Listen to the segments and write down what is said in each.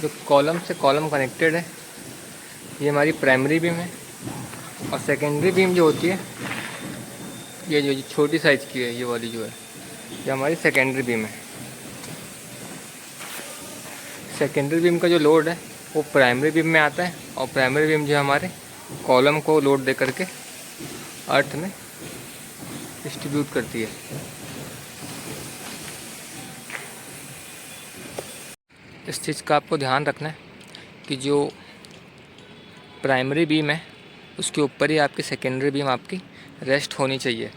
जो कॉलम से column connected है ये हमारी प्राइमरी बीम है। और सेकेंडरी बीम जो होती है ये जो छोटी साइज़ की है, ये वाली जो है ये हमारी सेकेंडरी बीम है। सेकेंडरी बीम का जो लोड है वो प्राइमरी बीम में आता है, और प्राइमरी बीम जो है हमारे कॉलम को लोड दे करके अर्थ में डिस्ट्रीब्यूट करती है। इस चीज़ का आपको ध्यान रखना है कि जो प्राइमरी बीम है उसके ऊपर ही आपकी सेकेंडरी बीम आपकी रेस्ट होनी चाहिए,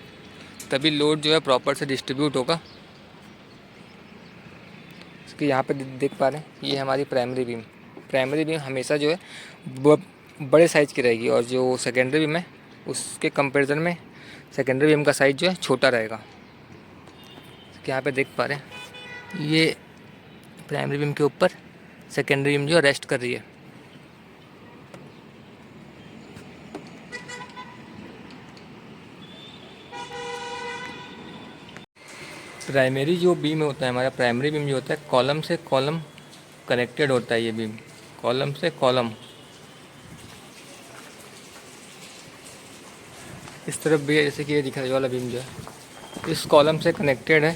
तभी लोड जो है प्रॉपर से डिस्ट्रीब्यूट होगा। इसके यहाँ पे देख पा रहे हैं ये हमारी प्राइमरी बीम। प्राइमरी बीम हमेशा जो है बड़े साइज़ की रहेगी, और जो सेकेंडरी बीम है उसके कंपैरिजन में सेकेंडरी बीम का साइज़ जो है छोटा रहेगा। इसके यहाँ पे देख पा रहे हैं ये प्राइमरी बीम के ऊपर सेकेंडरी बीम जो रेस्ट कर रही है। प्राइमरी जो बीम होता है हमारा, प्राइमरी बीम जो होता है कॉलम से कॉलम कनेक्टेड होता है। ये बीम कॉलम से कॉलम इस तरफ भी है, जैसे कि ये दिखा वाला बीम जो है इस कॉलम से कनेक्टेड है,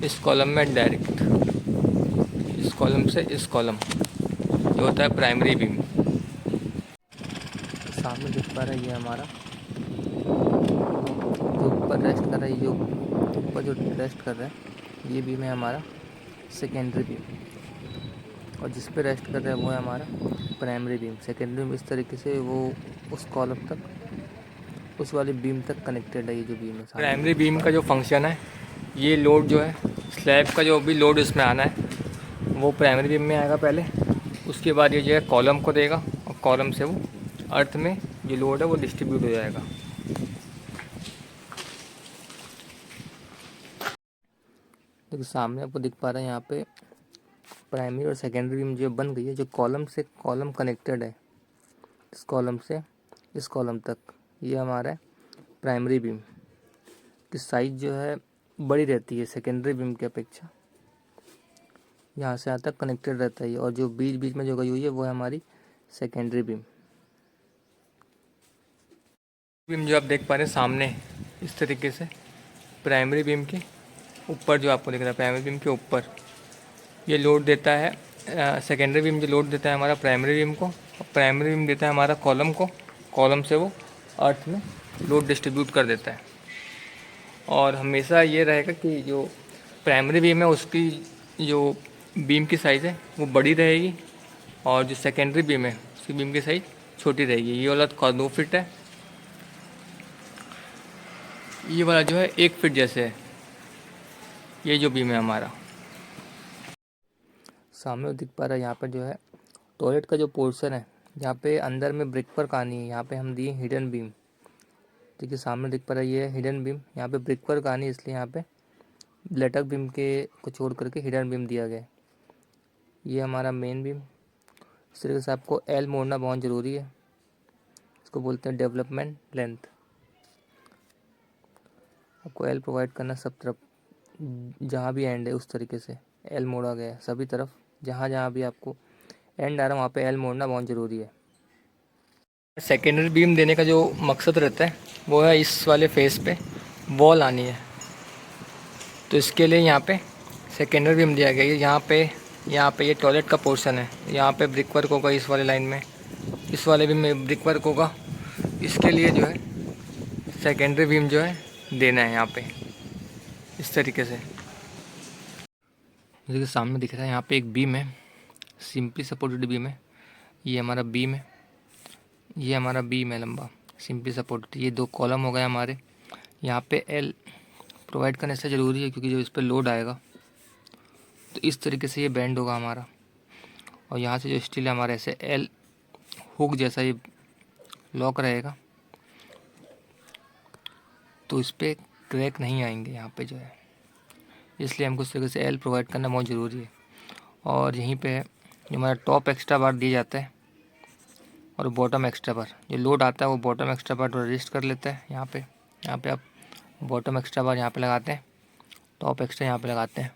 इस कॉलम में डायरेक्ट, इस कॉलम से इस कॉलम जो होता है प्राइमरी बीम। सामने दिख पा रहा है ये हमारा जो ऊपर रेस्ट कर रहा है, जो ऊपर जो रेस्ट कर रहा है ये बीम है हमारा सेकेंडरी बीम, और जिस पे रेस्ट कर रहा है वो है हमारा प्राइमरी बीम। सेकेंडरी बीम इस तरीके से वो उस कॉलम तक, उस वाली बीम तक कनेक्टेड है। ये जो बीम है प्राइमरी बीम का जो फंक्शन है, ये लोड जो है स्लैब का जो भी लोड इसमें आना है वो प्राइमरी बीम में आएगा पहले, उसके बाद ये जो है कॉलम को देगा, और कॉलम से वो अर्थ में जो लोड है वो डिस्ट्रीब्यूट हो जाएगा। देखिए सामने आपको दिख पा रहा है यहाँ पे प्राइमरी और सेकेंडरी बीम जो बन गई है, जो कॉलम से कॉलम कनेक्टेड है, इस कॉलम से इस कॉलम तक। ये हमारा प्राइमरी बीम की साइज़ जो है बड़ी रहती है सेकेंडरी बीम की अपेक्षा, यहाँ से यहाँ तक कनेक्टेड रहता है। और जो बीच बीच में जो गई हुई है वो है हमारी सेकेंडरी बीम। बीम जो आप देख पा रहे हैं सामने इस तरीके से प्राइमरी बीम के ऊपर जो आपको दिख रहा है, प्राइमरी बीम के ऊपर ये लोड देता है। सेकेंडरी बीम जो लोड देता है हमारा प्राइमरी बीम को, और प्राइमरी बीम देता है हमारा कॉलम को, कॉलम से वो अर्थ में लोड डिस्ट्रीब्यूट कर देता है। और हमेशा ये रहेगा कि जो प्राइमरी बीम है उसकी जो बीम की साइज़ है वो बड़ी रहेगी, और जो सेकेंडरी बीम है उसकी बीम की साइज़ छोटी रहेगी। ये वाला 2 फीट है, ये वाला जो है 1 फीट जैसे है। ये जो बीम है हमारा सामने दिख पा रहा है, यहाँ पर जो है टॉयलेट का जो पोर्शन है, यहाँ पे अंदर में ब्रिक वर्क आनी है, यहाँ पे हम दिए हिडन बीम। देखिए सामने दिख पा रहा है ये हिडन बीम, यहाँ पे ब्रिक वर्क आनी है, इसलिए यहाँ पे लेटक बीम के को छोड़ करके हिडन बीम दिया गया है। ये हमारा मेन बीम। इस तरीके से आपको एल मोड़ना बहुत ज़रूरी है, इसको बोलते हैं डेवलपमेंट लेंथ। आपको एल प्रोवाइड करना सब तरफ, जहाँ भी एंड है उस तरीके से एल मोड़ा गया है सभी तरफ। जहाँ जहाँ भी आपको एंड आ रहा है वहाँ पे एल मोड़ना बहुत ज़रूरी है। सेकेंडरी बीम देने का जो मकसद रहता है वो है इस वाले फेस पे वॉल आनी है, तो इसके लिए यहाँ पे सेकेंडरी बीम दिया गया है। यहाँ पे ये टॉयलेट का पोर्शन है, यहाँ पे ब्रिक वर्क होगा, इस वाले लाइन में, इस वाले बीम में ब्रिक वर्क होगा। इसके लिए जो है सेकेंडरी बीम जो है देना है यहाँ पे इस तरीके से। जैसे कि सामने दिख रहा है यहाँ पे एक बीम है, सिंपली सपोर्टेड बीम है। ये हमारा बीम है, ये हमारा बीम है लंबा सिंपली सपोर्टेड। ये 2 कॉलम हो गए हमारे। यहाँ पे एल प्रोवाइड करना इसलिए ज़रूरी है क्योंकि जब इस पर लोड आएगा तो इस तरीके से ये बैंड होगा हमारा, और यहाँ से जो स्टील है हमारा ऐसे एल हुक जैसा ये लॉक रहेगा, तो इस पर क्रैक नहीं आएंगे यहाँ पे जो है, इसलिए हमको इस तरीके से एल प्रोवाइड करना बहुत ज़रूरी है। और यहीं पे जो हमारा टॉप एक्स्ट्रा बार दिया जाता है और बॉटम एक्स्ट्रा बार, जो लोड आता है वो बॉटम एक्स्ट्रा बार रजिस्ट कर लेता है। यहाँ पे आप बॉटम एक्स्ट्रा बार यहाँ पे लगाते हैं, टॉप एक्स्ट्रा यहाँ पे लगाते हैं।